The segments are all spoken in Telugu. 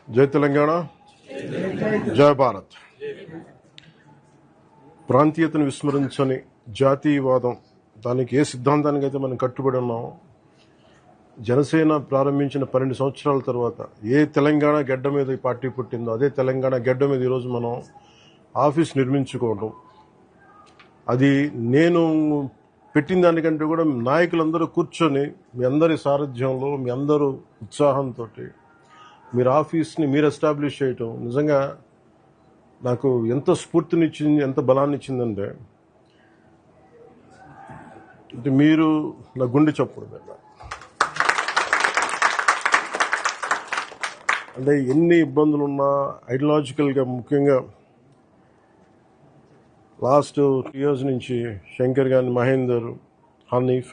జై తెలంగాణ, జై భారత్. ప్రాంతీయతను విస్మరించని జాతీయవాదం, దానికి ఏ సిద్ధాంతానికి అయితే మనం కట్టుబడి ఉన్నామో, జనసేన ప్రారంభించిన 12 సంవత్సరాల తర్వాత ఏ తెలంగాణ గడ్డ మీద ఈ పార్టీ పుట్టిందో అదే తెలంగాణ గడ్డ మీద ఈరోజు మనం ఆఫీస్ నిర్మించుకోవడం, అది నేను పెట్టిన దానికంటే కూడా నాయకులందరూ కూర్చొని మీ అందరి సారథ్యంలో, మీ అందరూ ఉత్సాహంతో మీరు ఆఫీస్ని మీరు ఎస్టాబ్లిష్ చేయటం నిజంగా నాకు ఎంత స్ఫూర్తినిచ్చింది, ఎంత బలాన్ని ఇచ్చిందంటే మీరు నా గుండె చప్పుడు మీద. అంటే ఎన్ని ఇబ్బందులున్నా ఐడియాలజికల్గా, ముఖ్యంగా లాస్ట్ 2 years నుంచి శంకర్ గాని, మహేందర్, హనీఫ్,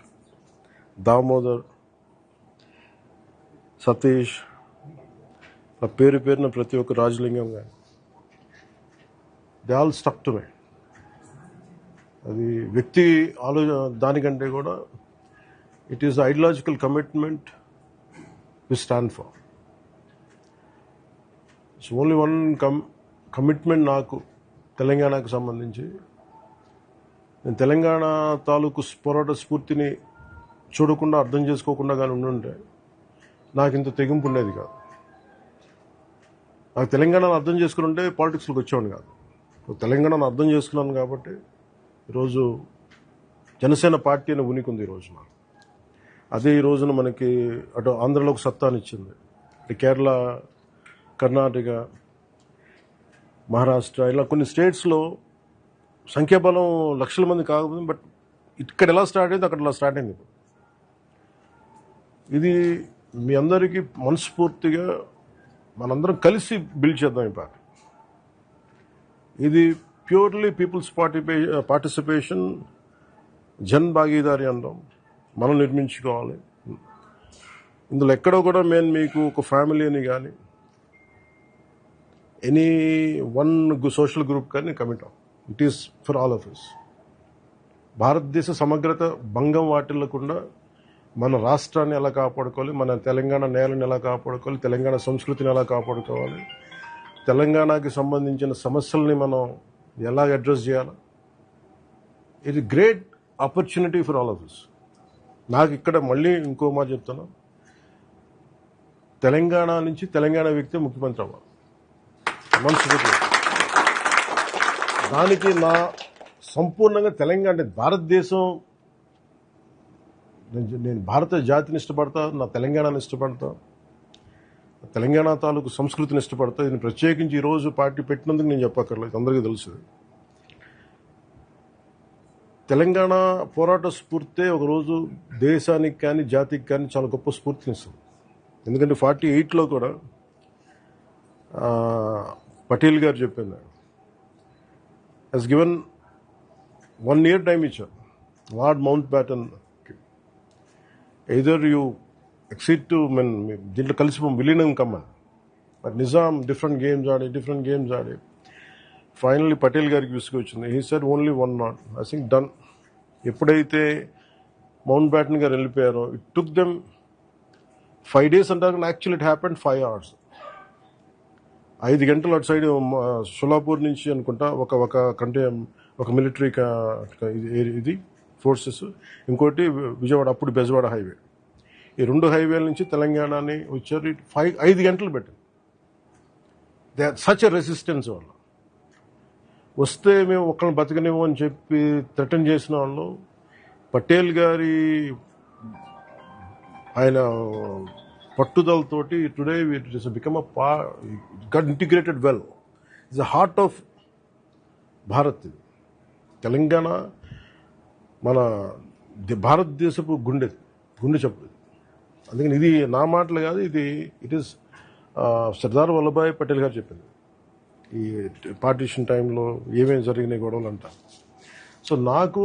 దామోదర్, సతీష్, నా పేరు పేరున ప్రతి ఒక్క రాజలింగం కానీ, they all stuck to me. అది వ్యక్తి దానికంటే కూడా it is ideological commitment we stand for. It's only one commitment నాకు తెలంగాణకు సంబంధించి. నేను తెలంగాణ తాలూకు పోరాట స్ఫూర్తిని చూడకుండా, అర్థం చేసుకోకుండా కానీ ఉండుంటే నాకు ఇంత తెగింపు ఉండేది కాదు. నాకు తెలంగాణను అర్థం చేసుకుని ఉంటే పాలిటిక్స్లోకి వచ్చేవాడిని కాదు. తెలంగాణను అర్థం చేసుకున్నాను కాబట్టి ఈరోజు జనసేన పార్టీ అని ఉనికి ఉంది ఈరోజు నాకు. అదే ఈ రోజున మనకి అటు ఆంధ్రలోకి సత్తానిచ్చింది. కేరళ, కర్ణాటక, మహారాష్ట్ర, ఇలా కొన్ని స్టేట్స్లో సంఖ్యాబలం లక్షల మంది కాకపోతే, బట్ ఇక్కడ ఎలా స్టార్ట్ అయింది అక్కడ ఇలా స్టార్ట్ అయింది. ఇది మీ అందరికీ మనస్ఫూర్తిగా మనందరం కలిసి బిల్డ్ చేద్దాం ఈ పార్టీ. ఇది ప్యూర్లీ పీపుల్స్ పార్టిసిపేషన్, జన్ భాగీదారి అంటాం. మనం నిర్మించుకోవాలి. ఇందులో ఎక్కడో కూడా మేము మీకు ఒక ఫ్యామిలీ అని కానీ, ఎనీ వన్ సోషల్ గ్రూప్ కానీ కమిట్ అవ్వం. It is for all of us. భారతదేశ సమగ్రత భంగం వాటిల్లకుండా మన రాష్ట్రాన్ని ఎలా కాపాడుకోవాలి, మన తెలంగాణ నేలని ఎలా కాపాడుకోవాలి, తెలంగాణ సంస్కృతిని ఎలా కాపాడుకోవాలి, తెలంగాణకి సంబంధించిన సమస్యల్ని మనం ఎలా అడ్రస్ చేయాలి, ఇది great opportunity for all of us. నాకు ఇక్కడ మళ్ళీ ఇంకో మాట చెప్తున్నా, తెలంగాణ నుంచి తెలంగాణ వ్యక్తి ముఖ్యమంత్రి అవ్వాలి. దానికి నా సంపూర్ణంగా తెలంగాణ, భారతదేశం, నేను భారత జాతిని ఇష్టపడతా, నా తెలంగాణని ఇష్టపడతా, తెలంగాణ తాలూకు సంస్కృతిని ఇష్టపడతా. దీన్ని ప్రత్యేకించి ఈరోజు పార్టీ పెట్టినందుకు నేను చెప్పక్కర్లేదు, అందరికీ తెలుసు. తెలంగాణ పోరాట స్ఫూర్తే ఒకరోజు దేశానికి కానీ జాతికి కానీ చాలా గొప్ప స్ఫూర్తినిస్తుంది. ఎందుకంటే 48లో కూడా పటేల్ గారు చెప్పింది, హెస్ గివెన్ 1 year టైం ఇచ్చారు Lord Mountbatten. Either you exceed to దీంట్లో కలిసి విలీనం కమ్మని. బట్ నిజాం డిఫరెంట్ గేమ్స్ ఆడి ఫైనల్లీ పటేల్ గారికి విసుగొచ్చింది. He said only 1 knot. I think done. ఎప్పుడైతే మౌంట్ బ్యాటన్ గారు వెళ్ళిపోయారో, ఇట్ టుక్ దెమ్ 5 days అంటారు. Actually it happened 5 hours. 5 గంటలు అటు సైడ్ షోలాపూర్ నుంచి అనుకుంటా ఒక మిలిటరీ ఇది ఫోర్సెస్, ఇంకోటి విజయవాడ, అప్పుడు బెజవాడ హైవే, ఈ 2 హైవేల నుంచి తెలంగాణని వచ్చారు. 5 గంటలు పెట్టింది. They are such a resistance. వాళ్ళు వస్తే మేము ఒక్కరిని బతకనివ్వం అని చెప్పి థ్రెటన్ చేసిన వాళ్ళు, పటేల్ గారి ఆయన పట్టుదలతోటి today it is become got integrated well. It's the heart of Bharat. Telangana మన భారతదేశపు గుండె చెప్పు. అందుకని ఇది నా మాటలు కాదు, ఇట్ ఈస్ సర్దార్ వల్లభాయ్ పటేల్ గారు చెప్పింది. ఈ పార్టీషన్ టైంలో ఏమేమి జరిగినాయి గొడవలు అంట. సో నాకు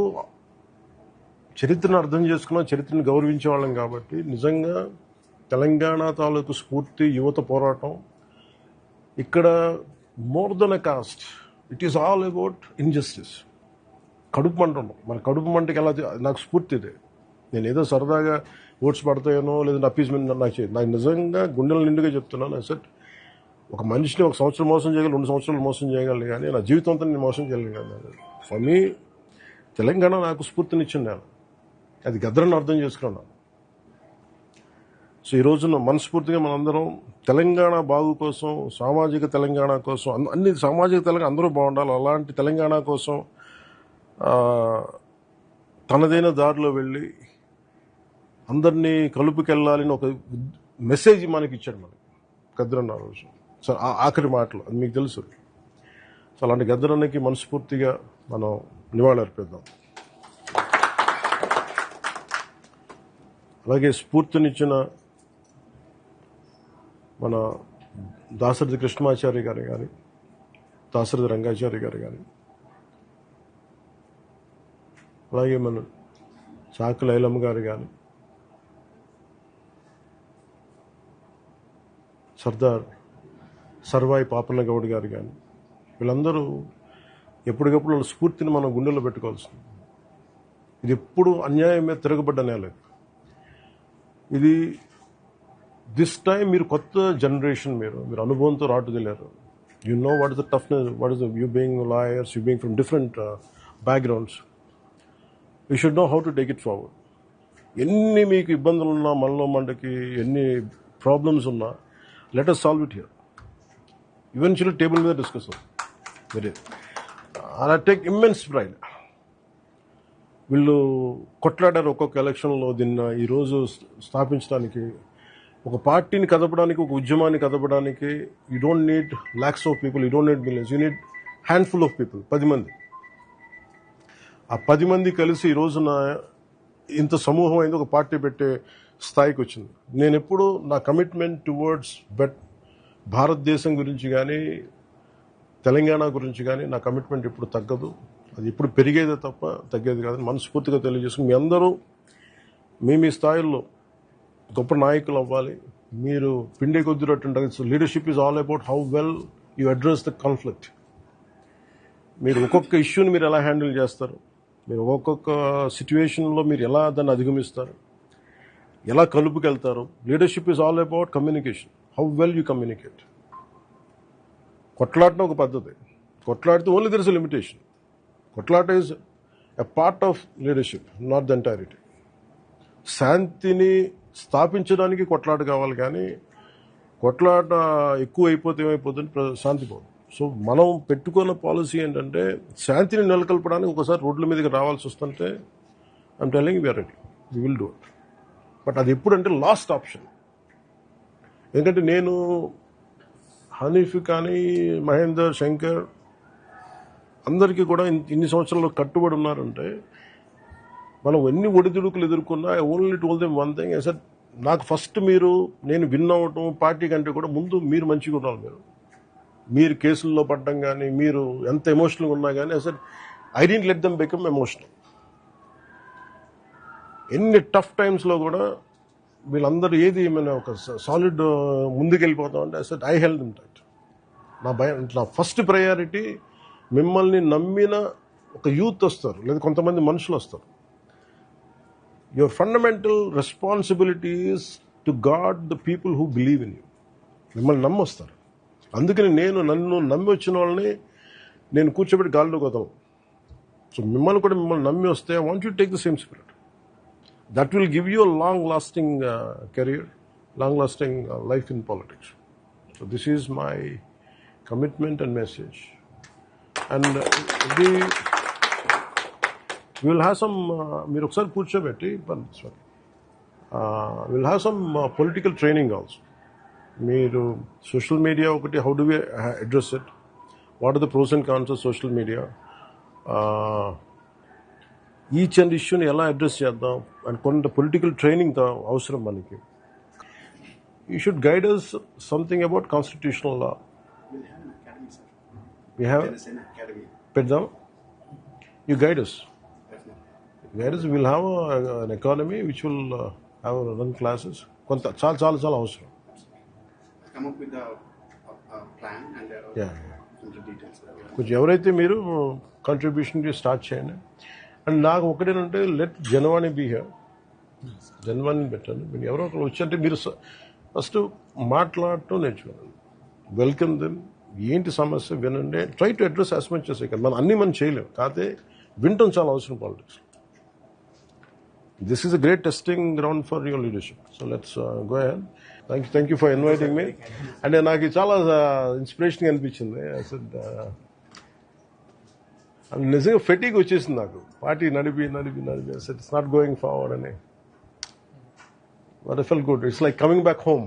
చరిత్రను అర్థం చేసుకున్నాం, చరిత్రను గౌరవించే వాళ్ళం కాబట్టి నిజంగా తెలంగాణ తాలూకు స్ఫూర్తి, యువత పోరాటం ఇక్కడ more than a cost. It is all about injustice. కడుపు మంట ఉన్నాం. మన కడుపు మంటకి ఎలా, నాకు స్ఫూర్తి ఇదే. నేను ఏదో సరదాగా ఓట్స్ పడతాయనో లేదంటే అప్పీస్మెంట్ నాకు నిజంగా గుండెల నిండుగా చెప్తున్నాను. సెట్ ఒక మనిషిని 1 సంవత్సరం మోసం చేయగలరు, 2 సంవత్సరాలు మోసం చేయగలరు, కానీ నా జీవితం అంతా నేను మోసం చేయగలను. ఫర్ మీ తెలంగాణ నాకు స్ఫూర్తినిచ్చింది నేను, అది గద్దరని అర్థం చేసుకున్నాను. సో ఈ రోజున మనస్ఫూర్తిగా మనందరం తెలంగాణ బాగు కోసం, సామాజిక తెలంగాణ కోసం, అన్ని సామాజిక తెలంగాణ అందరూ బాగుండాలి, అలాంటి తెలంగాణ కోసం తనదైన దారిలో వెళ్ళి అందరినీ కలుపుకెళ్ళాలని ఒక మెసేజ్ మనకి ఇచ్చాడు మనకి గద్దరన్న ఆ రోజు. సో ఆఖరి మాటలు అది మీకు తెలుసు. సో అలాంటి గద్దరన్నకి మనస్ఫూర్తిగా మనం నివాళి అర్పిద్దాం. అలాగే స్ఫూర్తినిచ్చిన మన దాశరథి కృష్ణమాచారి గారు కానీ, దాశరథి రంగాచారి గారు కానీ, అలాగే మన చాకుల ఐలమ్మ గారు కానీ, సర్దార్ సర్వాయి పాపన్న గౌడ్ గారు కానీ, వీళ్ళందరూ ఎప్పటికప్పుడు వాళ్ళ స్ఫూర్తిని మనం గుండెల్లో పెట్టుకోవాల్సింది. ఇది ఎప్పుడు అన్యాయం మీద తిరగబడ్డ నేల ఇది. దిస్ టైం మీరు కొత్త జనరేషన్, మీరు అనుభవంతో రాటుదలేరు. You know what is the toughness, what is you being lawyers, you being from different backgrounds. You should know how to take it forward. ఎన్ని మీకు ఇబ్బందులు ఉన్నా, మనలో మనకి ఎన్ని ప్రాబ్లమ్స్ ఉన్నా, let us solve it here. Eventually table మీద డిస్కస్ అవుతుంది. I take immense pride. వీళ్ళు కొట్లాడారు ఒక్కొక్క ఎలక్షన్లో. దీన్ని ఈరోజు స్థాపించడానికి, ఒక పార్టీని కదపడానికి, ఒక ఉద్యమాన్ని కదపడానికి you don't need lakhs of people, you don't need millions, you need handful of people, 10 మంది. ఆ 10 మంది కలిసి ఈ రోజున ఇంత సమూహం అయింది, ఒక పార్టీ పెట్టే స్థాయికి వచ్చింది. నేను ఎప్పుడు నా కమిట్మెంట్ టువర్డ్స్ భారతదేశం గురించి కానీ, తెలంగాణ గురించి కానీ నా కమిట్మెంట్ ఎప్పుడు తగ్గదు. అది ఎప్పుడు పెరిగేదే తప్ప తగ్గేది కాదని మనస్ఫూర్తిగా తెలియజేసుకుని, మీ అందరూ మీ స్థాయిల్లో గొప్ప నాయకులు అవ్వాలి. మీరు పిండే కొద్ది రొట్టెంటారు. So leadership is all about how well you address the conflict. మీరు ఒక్కొక్క ఇష్యూని మీరు ఎలా హ్యాండిల్ చేస్తారు, మీరు ఒక్కొక్క సిచ్యువేషన్లో మీరు ఎలా దాన్ని అధిగమిస్తారు, ఎలా కలుపుకెళ్తారు. Leadership is all about communication, how well you communicate. కొట్లాడటం ఒక పద్ధతి, కొట్లాడితే only there is a limitation. కొట్లాట is a part of leadership, not the entirety. శాంతిని స్థాపించడానికి కొట్లాట కావాలి, కానీ కొట్లాట ఎక్కువ అయిపోతే ఏమైపోతుంది, శాంతి పోదు. సో మనం పెట్టుకున్న పాలసీ ఏంటంటే, శాంతిని నెలకొల్పడానికి ఒకసారి రోడ్ల మీదకి రావాల్సి వస్తుంటే I am telling we are ready, we will do it. But అది ఎప్పుడంటే లాస్ట్ ఆప్షన్. ఎందుకంటే నేను హనీఫ్ కానీ, మహేందర్, శంకర్ అందరికీ కూడా ఇన్ని సంవత్సరాలు కట్టుబడి ఉన్నారంటే, మనం ఎన్ని ఒడిదుడుకులు ఎదుర్కొన్నా I only told them one thing. Sir నాకు ఫస్ట్ నేను విన్ అవ్వటం పార్టీ కంటే కూడా ముందు మీరు మంచిగా ఉండాలి. మీరు కేసుల్లో పడ్డం కానీ, మీరు ఎంత ఎమోషనల్గా ఉన్నా కానీ, sir I don't let them become emotional. ఎన్ని టఫ్ టైమ్స్లో కూడా వీళ్ళందరూ ఏది ఏమైనా ఒక సాలిడ్ ముందుకెళ్ళిపోతాం అంటే sir I help them tight. నా ఫస్ట్ ప్రయారిటీ మిమ్మల్ని నమ్మిన ఒక యూత్ వస్తారు, లేదా కొంతమంది మనుషులు వస్తారు. Your fundamental responsibility is to God the people who believe in you. మిమ్మల్ని నమ్మొస్తారు. అందుకని నన్ను నమ్మి వచ్చిన వాళ్ళని నేను కూర్చోబెట్టి గాల్లోకి వదలను. సో మిమ్మల్ని నమ్మి వస్తే I want you take the same spirit. That will give you a long lasting career, long lasting life in politics. So this is my commitment and message. And ఇది విల్ హ్యావ్ సమ్, మీరు ఒకసారి కూర్చోబెట్టి will have some political training also. మీరు సోషల్ మీడియా ఒకటి, how do we address it, what are the pros and cons of social media, each and ఇష్యూని ఎలా అడ్రస్ చేద్దాం, అండ్ కొంత పొలిటికల్ ట్రైనింగ్ అవసరం మనకి. You should guide us something about constitutional law. We have పెడదాం. You guide us. We'll have an academy which will have run classes. కొంత చాలా అవసరం. Come up with the plan and the details. కొంచెం ఎవరైతే మీరు కంట్రిబ్యూషన్ స్టార్ట్ చేయండి. అండ్ నాకు ఒకటేనంటే, లెట్ జనవాణి బీ హియర్. జనవాణిని పెట్టండి. మీరు ఎవరో ఒకరు వచ్చంటే మీరు ఫస్ట్ మాట్లాడటం నేర్చుకోండి. Welcome them. ఏంటి సమస్య వినండి, try to address as much చేసే కదా. మనం చేయలేం, కాకపోతే వినటం చాలా అవసరం politics. This is a great testing ground for your leadership. So let's go ahead. Thank you for inviting me. అంటే నాకు చాలా ఇన్స్పిరేషన్గా అనిపించింది. నిజంగా ఫెటీగ్ వచ్చేసింది నాకు, పార్టీ నడిపి ఇట్స్ నాట్ గోయింగ్ ఫార్వర్డ్ అని. But I felt good. It's like coming back home.